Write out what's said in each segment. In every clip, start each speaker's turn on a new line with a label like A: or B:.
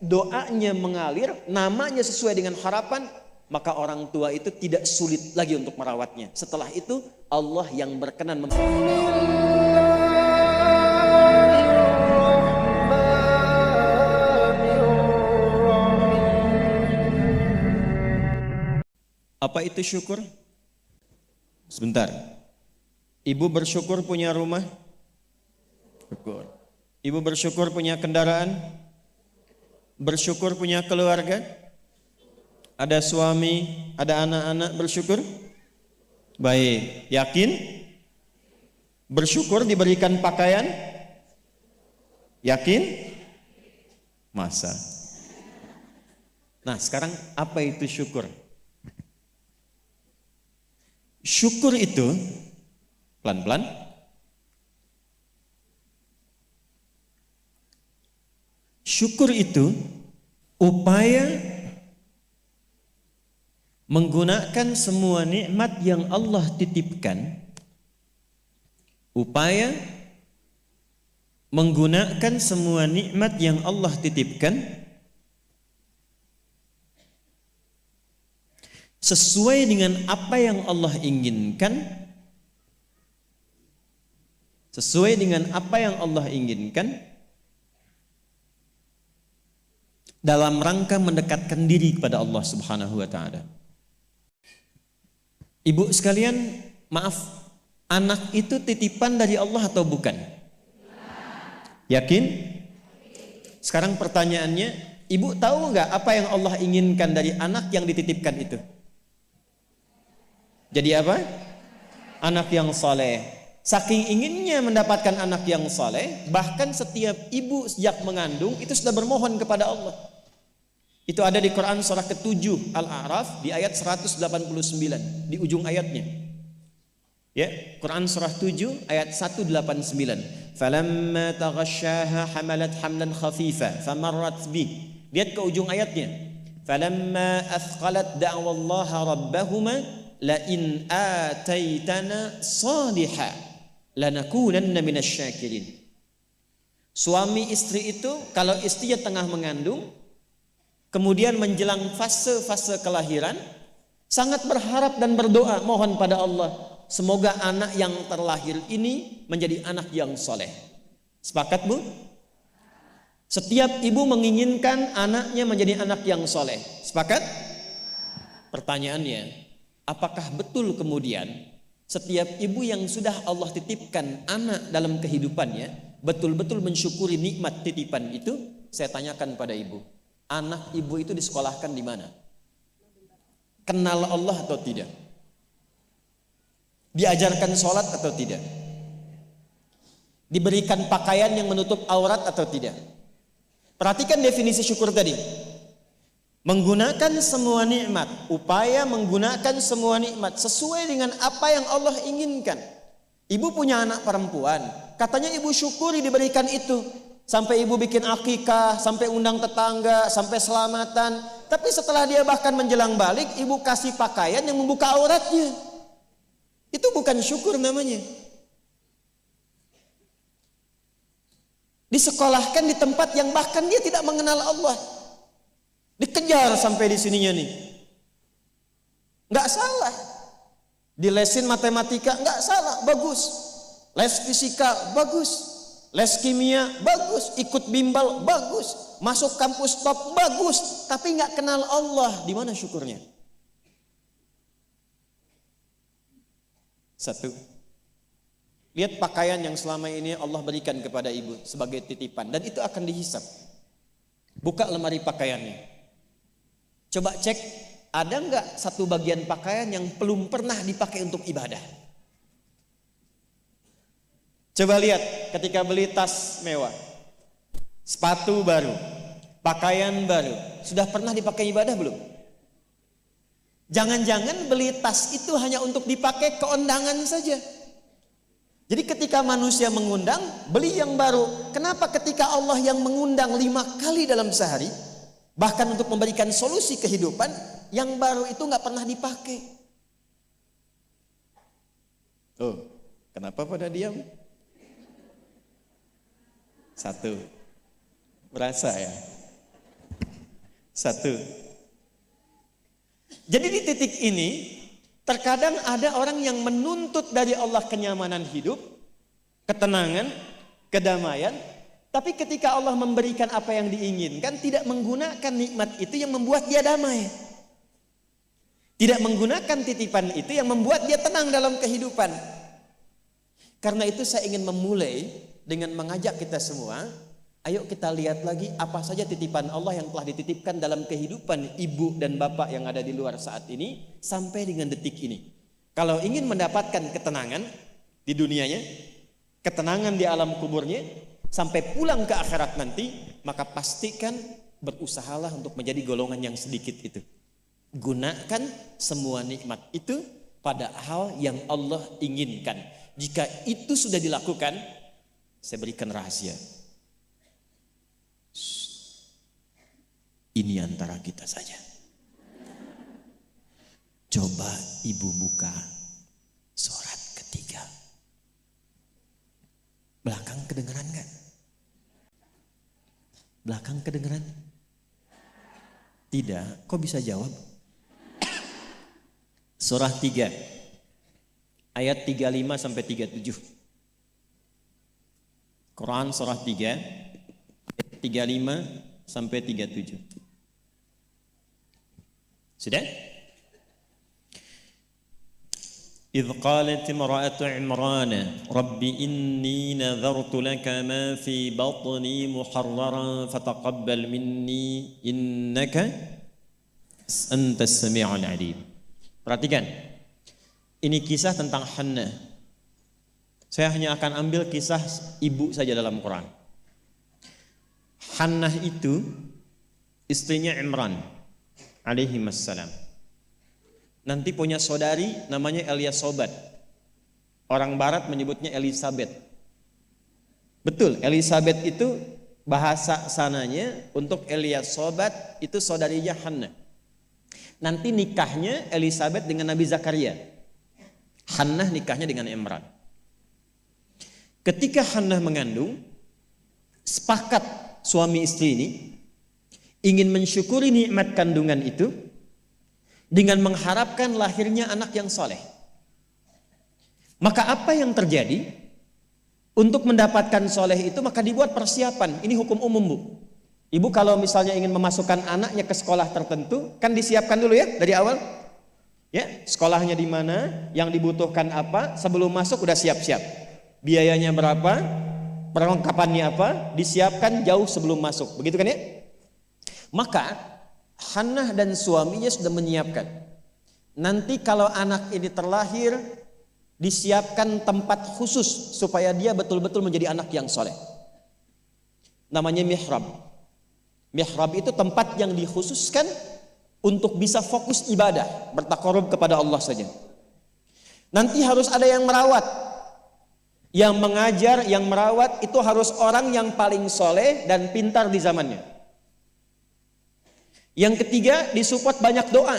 A: doanya mengalir, namanya sesuai dengan harapan, maka orang tua itu tidak sulit lagi untuk merawatnya. Setelah itu Allah yang berkenan Apa itu syukur? Sebentar. Ibu bersyukur punya rumah? Syukur. Ibu bersyukur punya kendaraan? Bersyukur punya keluarga? Ada suami, ada anak-anak, bersyukur? Baik, yakin? Bersyukur diberikan pakaian? Yakin? Masa? Nah, sekarang apa itu syukur? Syukur itu, pelan-pelan, syukur itu upaya menggunakan semua nikmat yang Allah titipkan, upaya menggunakan semua nikmat yang Allah titipkan sesuai dengan apa yang Allah inginkan, sesuai dengan apa yang Allah inginkan, dalam rangka mendekatkan diri kepada Allah Subhanahu wa ta'ala. Ibu sekalian, maaf, anak itu titipan dari Allah atau bukan? Yakin? Sekarang pertanyaannya, ibu tahu nggak apa yang Allah inginkan dari anak yang dititipkan itu? Jadi apa? Anak yang saleh. Saking inginnya mendapatkan anak yang saleh, bahkan setiap ibu sejak mengandung itu sudah bermohon kepada Allah. Itu ada di Quran surah ke-7 Al-A'raf di ayat 189 di ujung ayatnya. Ya, Quran surah 7 ayat 189. Falamma taghasyaha hamalat hamlan khafifa famarrat bih. Lihat ke ujung ayatnya. Falamma athqalat da'wallaha rabbahuma la in ataitana salihah lanakunanna minasyakirin. Suami istri itu kalau istrinya tengah mengandung, kemudian menjelang fase-fase kelahiran, sangat berharap dan berdoa mohon pada Allah, semoga anak yang terlahir ini menjadi anak yang soleh. Sepakat bu? Setiap ibu menginginkan anaknya menjadi anak yang soleh. Sepakat? Pertanyaannya, apakah betul kemudian setiap ibu yang sudah Allah titipkan anak dalam kehidupannya betul-betul mensyukuri nikmat titipan itu? Saya tanyakan pada ibu, anak ibu itu disekolahkan di mana? Kenal Allah atau tidak? Diajarkan sholat atau tidak? Diberikan pakaian yang menutup aurat atau tidak? Perhatikan definisi syukur tadi. Menggunakan semua nikmat, upaya menggunakan semua nikmat sesuai dengan apa yang Allah inginkan. Ibu punya anak perempuan, katanya ibu syukuri diberikan itu. Sampai ibu bikin akikah, sampai undang tetangga, sampai selamatan. Tapi setelah dia bahkan menjelang balik, ibu kasih pakaian yang membuka auratnya. Itu bukan syukur namanya. Disekolahkan di tempat yang bahkan dia tidak mengenal Allah. Dikejar sampai di sininya nih. Enggak salah. Dilesin matematika enggak salah, bagus. Les fisika bagus. Les kimia bagus, ikut bimbel bagus, masuk kampus top bagus, tapi enggak kenal Allah. Di mana syukurnya? Satu. Lihat pakaian yang selama ini Allah berikan kepada ibu sebagai titipan, dan itu akan dihisap. Buka lemari pakaiannya. Coba cek, ada enggak satu bagian pakaian yang belum pernah dipakai untuk ibadah? Coba lihat ketika beli tas mewah, sepatu baru, pakaian baru, sudah pernah dipakai ibadah belum? Jangan-jangan beli tas itu hanya untuk dipakai keundangan saja. Jadi ketika manusia mengundang, beli yang baru. Kenapa ketika Allah yang mengundang 5 kali dalam sehari, bahkan untuk memberikan solusi kehidupan, yang baru itu nggak pernah dipakai? Oh, kenapa pada diam? Satu, berasa ya? Satu. Jadi di titik ini terkadang ada orang yang menuntut dari Allah kenyamanan hidup, ketenangan, kedamaian, tapi ketika Allah memberikan apa yang diinginkan, tidak menggunakan nikmat itu yang membuat dia damai. Tidak menggunakan titipan itu yang membuat dia tenang dalam kehidupan. Karena itu saya ingin memulai dengan mengajak kita semua, ayo kita lihat lagi apa saja titipan Allah yang telah dititipkan dalam kehidupan ibu dan bapak yang ada di luar saat ini sampai dengan detik ini. Kalau ingin mendapatkan ketenangan di dunianya, ketenangan di alam kuburnya, sampai pulang ke akhirat nanti, maka pastikan berusahalah untuk menjadi golongan yang sedikit itu. Gunakan semua nikmat itu pada hal yang Allah inginkan. Jika itu sudah dilakukan, saya berikan rahasia. Ini antara kita saja. Coba ibu buka surat ketiga. Belakang kedengeran nggak? Belakang kedengeran? Tidak. Kok bisa jawab? Surah 3 ayat 35 sampai 37. Quran surah 3 ayat 35 sampai 37. Sudah? إذ قالت امرأة عمران رب إني نذرت لك ما في بطني محررا فتقبل مني إنك أنت السميع العليم. Perhatikan, ini kisah tentang Hannah. Saya hanya akan ambil kisah ibu saja dalam Quran. Hannah itu istrinya Imran alaihi wassalam. Nanti punya saudari namanya Eliasobat. Orang barat menyebutnya Elizabeth. Betul, Elizabeth itu bahasa sananya untuk Eliasobat itu saudarinya Hannah. Nanti nikahnya Elizabeth dengan Nabi Zakaria. Hannah nikahnya dengan Imran. Ketika Hannah mengandung, sepakat suami istri ini ingin mensyukuri nikmat kandungan itu dengan mengharapkan lahirnya anak yang soleh. Maka apa yang terjadi? Untuk mendapatkan soleh itu maka dibuat persiapan. Ini hukum umum, Bu. Ibu kalau misalnya ingin memasukkan anaknya ke sekolah tertentu, kan disiapkan dulu ya dari awal. Ya, sekolahnya di mana, yang dibutuhkan apa, sebelum masuk udah siap-siap. Biayanya berapa, perlengkapannya apa, disiapkan jauh sebelum masuk. Begitu kan ya? Maka Hannah dan suaminya sudah menyiapkan. Nanti kalau anak ini terlahir, disiapkan tempat khusus supaya dia betul-betul menjadi anak yang soleh. Namanya mihrab. Mihrab itu tempat yang dikhususkan untuk bisa fokus ibadah, bertakarub kepada Allah saja. Nanti harus ada yang merawat. Yang mengajar, yang merawat itu harus orang yang paling soleh dan pintar di zamannya. Yang ketiga, disupport banyak doa.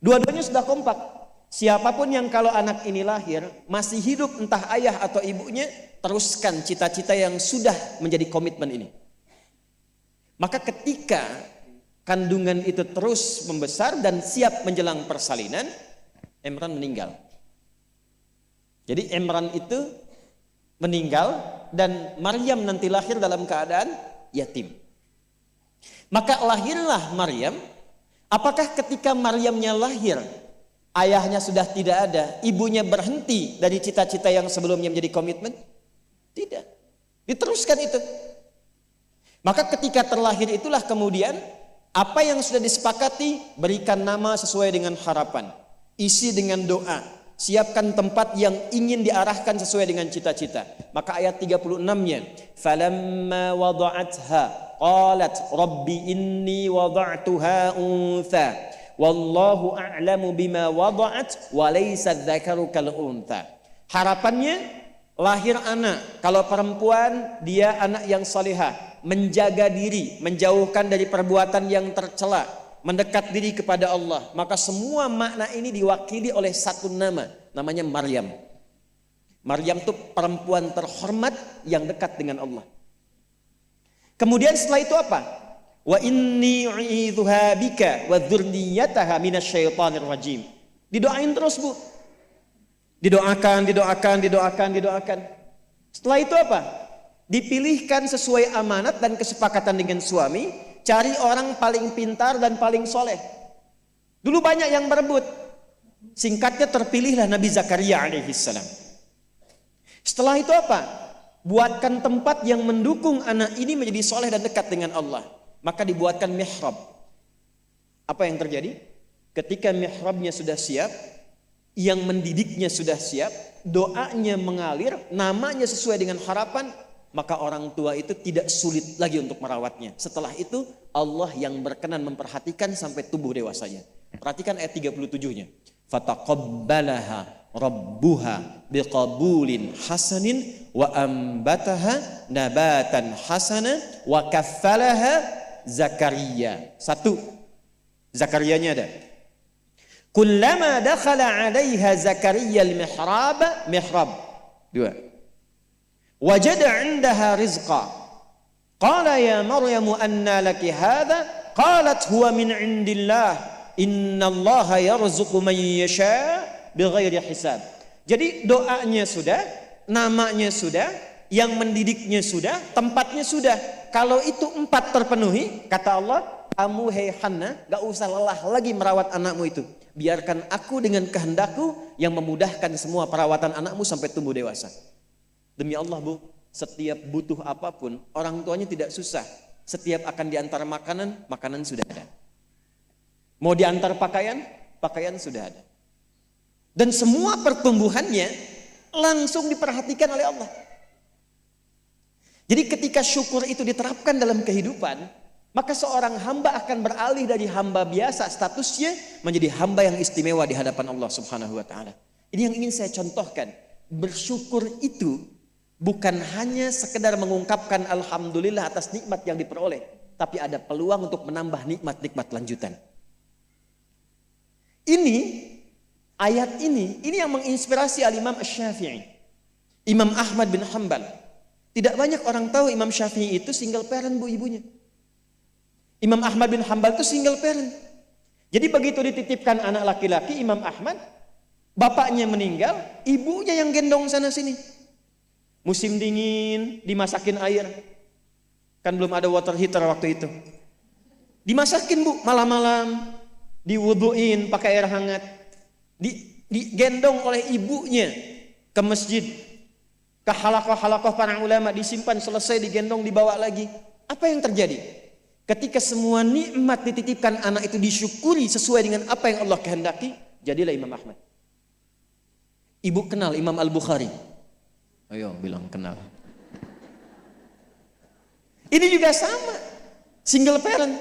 A: Dua-duanya sudah kompak. Siapapun yang kalau anak ini lahir masih hidup, entah ayah atau ibunya, teruskan cita-cita yang sudah menjadi komitmen ini. Maka ketika kandungan itu terus membesar dan siap menjelang persalinan, Imran meninggal. Jadi Imran itu meninggal dan Maryam nanti lahir dalam keadaan yatim. Maka lahirlah Maryam. Apakah ketika Maryamnya lahir, ayahnya sudah tidak ada, ibunya berhenti dari cita-cita yang sebelumnya menjadi komitmen? Tidak. Diteruskan itu. Maka ketika terlahir itulah kemudian apa yang sudah disepakati, berikan nama sesuai dengan harapan, isi dengan doa, siapkan tempat yang ingin diarahkan sesuai dengan cita-cita. Maka ayat 36-nya, falamma wada'atha qalat rabbi inni wada'tuha untha wallahu a'lamu bima wada'at wa laysa dzakaru kal untha. Harapannya lahir anak, kalau perempuan dia anak yang salihah, menjaga diri, menjauhkan dari perbuatan yang tercela, mendekat diri kepada Allah. Maka semua makna ini diwakili oleh satu nama, namanya Maryam. Maryam itu perempuan terhormat yang dekat dengan Allah. Kemudian setelah itu apa? wa inni u'idzuha bika wa dzurriyyataha minasyaitonir rajim. Didoain terus, Bu. Didoakan. Setelah itu apa? Dipilihkan sesuai amanat dan kesepakatan dengan suami, cari orang paling pintar dan paling soleh. Dulu banyak yang berebut. Singkatnya terpilihlah Nabi Zakaria alaihissalam. Setelah itu apa? Buatkan tempat yang mendukung anak ini menjadi soleh dan dekat dengan Allah. Maka dibuatkan mihrab. Apa yang terjadi? Ketika mihrabnya sudah siap, yang mendidiknya sudah siap, doanya mengalir, namanya sesuai dengan harapan, maka orang tua itu tidak sulit lagi untuk merawatnya. Setelah itu Allah yang berkenan memperhatikan sampai tumbuh dewasanya. Perhatikan ayat 37-nya. Fataqabbalaha rabbuha biqabulin hasanin wa ambataha nabatan hasana wa kaffalaha Zakaria. Satu, Zakariyanya ada. Kullama dakhala 'alaiha Zakaria al-mihrab. Dua. Wajada 'indaha rizqa. Qala ya Maryamu anna laki hadha? Qalat huwa min 'indillah. Innallaha yarzuqu man yasha bighairi hisab. Jadi doanya sudah, namanya sudah, yang mendidiknya sudah, tempatnya sudah. Kalau itu 4 terpenuhi, kata Allah, kamu hei Hannah, gak usah lelah lagi merawat anakmu itu. Biarkan aku dengan kehendakku yang memudahkan semua perawatan anakmu sampai tumbuh dewasa. Demi Allah, Bu, setiap butuh apapun, orang tuanya tidak susah. Setiap akan diantar makanan, makanan sudah ada. Mau diantar pakaian, pakaian sudah ada. Dan semua pertumbuhannya langsung diperhatikan oleh Allah. Jadi ketika syukur itu diterapkan dalam kehidupan, maka seorang hamba akan beralih dari hamba biasa statusnya menjadi hamba yang istimewa di hadapan Allah Subhanahu wa taala. Ini yang ingin saya contohkan. Bersyukur itu bukan hanya sekedar mengungkapkan alhamdulillah atas nikmat yang diperoleh, tapi ada peluang untuk menambah nikmat-nikmat lanjutan. Ini ayat ini yang menginspirasi Al-Imam Asy-Syafi'i, Imam Ahmad bin Hanbal. Tidak banyak orang tahu Imam Syafi'i itu single parent, Bu, ibunya. Imam Ahmad bin Hanbal itu single parent. Jadi begitu dititipkan anak laki-laki Imam Ahmad, bapaknya meninggal, ibunya yang gendong sana sini. Musim dingin, dimasakin air. Kan belum ada water heater waktu itu. Dimasakin, Bu, malam-malam. Diwuduin pakai air hangat. Digendong oleh ibunya ke masjid. Ke halakoh-halakoh para ulama, disimpan, selesai digendong, dibawa lagi. Apa yang terjadi? Ketika semua nikmat dititipkan anak itu disyukuri sesuai dengan apa yang Allah kehendaki, jadilah Imam Ahmad. Ibu kenal Imam Al-Bukhari? Ayo bilang kenal. Ini juga sama, single parent.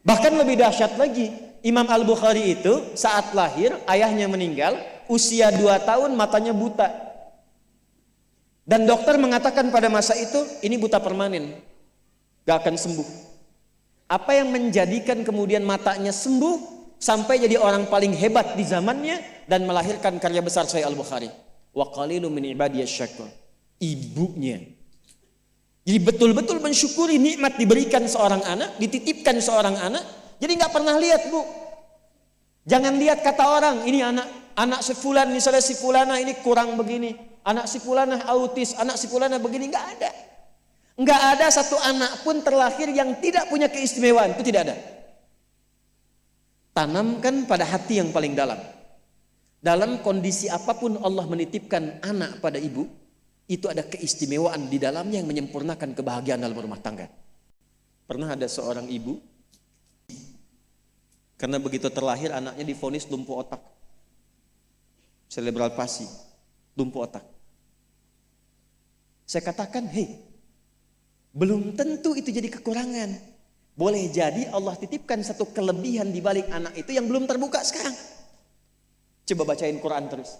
A: Bahkan lebih dahsyat lagi, Imam Al-Bukhari itu saat lahir ayahnya meninggal, usia 2 tahun matanya buta. Dan dokter mengatakan pada masa itu, ini buta permanen, gak akan sembuh. Apa yang menjadikan kemudian matanya sembuh sampai jadi orang paling hebat di zamannya dan melahirkan karya besar Sahih Al-Bukhari. Wa qalilun min ibadiyasy syakur. Ibunya. Jadi betul-betul mensyukuri nikmat diberikan seorang anak, dititipkan seorang anak. Jadi gak pernah lihat, Bu. Jangan lihat kata orang, ini anak si fulan, misalnya si fulana ini kurang begini. Anak si fulanah autis, anak si fulanah begini, enggak ada. Enggak ada satu anak pun terlahir yang tidak punya keistimewaan, itu tidak ada. Tanamkan pada hati yang paling dalam. Dalam kondisi apapun Allah menitipkan anak pada ibu, itu ada keistimewaan di dalamnya yang menyempurnakan kebahagiaan dalam rumah tangga. Pernah ada seorang ibu, karena begitu terlahir anaknya divonis lumpuh otak, cerebral palsy, lumpuh otak. Saya katakan, hei, belum tentu itu jadi kekurangan. Boleh jadi Allah titipkan satu kelebihan di balik anak itu yang belum terbuka sekarang. Coba bacain Quran terus.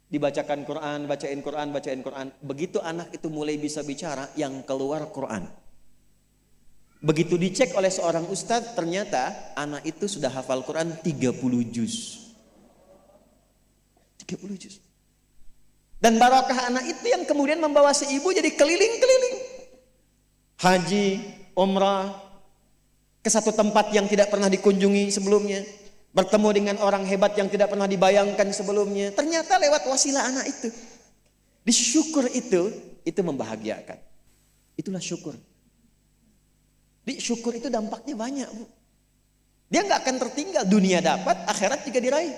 A: Dibacakan Quran, bacain Quran, bacain Quran. Begitu anak itu mulai bisa bicara, yang keluar Quran. Begitu dicek oleh seorang ustadz, ternyata anak itu sudah hafal Quran 30 juz. 30 juz. Dan barokah anak itu yang kemudian membawa si ibu jadi keliling-keliling. Haji, umrah, ke satu tempat yang tidak pernah dikunjungi sebelumnya, bertemu dengan orang hebat yang tidak pernah dibayangkan sebelumnya. Ternyata lewat wasilah anak itu. Disyukur itu membahagiakan. Itulah syukur. Syukur itu dampaknya banyak, Bu. Dia nggak akan tertinggal, dunia dapat, akhirat juga diraih.